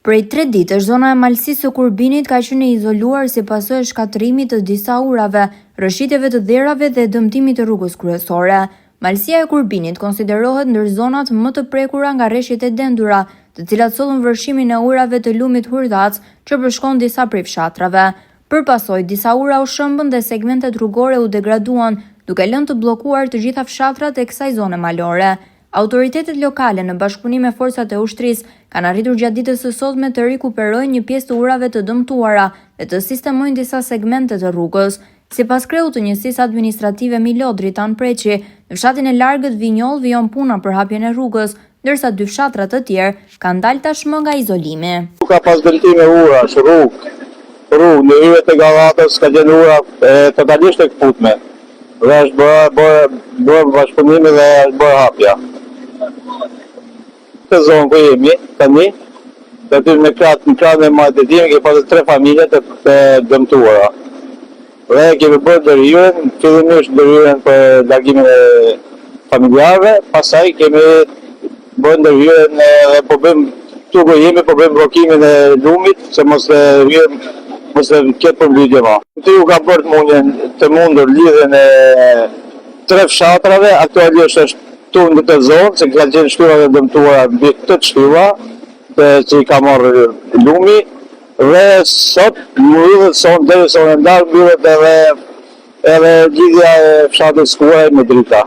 Prej 3 ditësh, zona e malësisë së Kurbinit ka qenë e izoluar si pasojë e shkatërimit të disa urave, rrëshitjeve të dherave dhe dëmtimit të rrugës kryesore. Malësia e Kurbinit konsiderohet ndër zonat më të prekura nga rreshjet e dendura, të cilat sollën vërshimin e urave të lumit Hurdhac që përshkon disa prej fshatrave. Përpasoj, disa ura u shëmbën dhe segmentet rrugore u degraduan, duke lënë të bllokuar të gjitha fshatrat e kësaj zone malore. Autoritetet lokale në bashkëpunim me forcat e ushtrisë kanë arritur gjatë ditës së sotme të rikuperojnë një pjesë të urave të dëmtuara dhe të sistemojnë disa segmente të rrugës. Sipas kreut të njësisë administrative Milodri Tan Preçi, në fshatin e largët Vinjoll vijon puna për hapjen e rrugës, ndërsa 2 fshatra të tjerë kanë dalë tashmë nga izolimi. Ka pas dëmtime urash, rrugë, në hyrje të Gallatës ka qenë ura totalisht e kaputme. Dhe është bërë bashkëpunimi dhe është bërë hapja. Në zonë ku jemi tani, të aty në kranë e marketimit kemi pasur 3 familje të dëmtuara. Dhe kemi bërë ndërhyrjen, fillimisht ndërhyrjen për largimin e familjarëve, pastaj kemi bërë ndërhyrjen dhe po bëjmë bllokimin e lumit që mos të ketë përmbytje më. Këtu u ka bërë të mundur lidhjen e 3 fshatrave, aktualisht është në këtë zonë, se ka qenë shtylla dhe dëmtuara mbi këtë shtylla, që i ka marrë lumi, dhe sot mbyllet deri sonë ndar mbyllet edhe lidhja e fshatrit Skuaj me drita.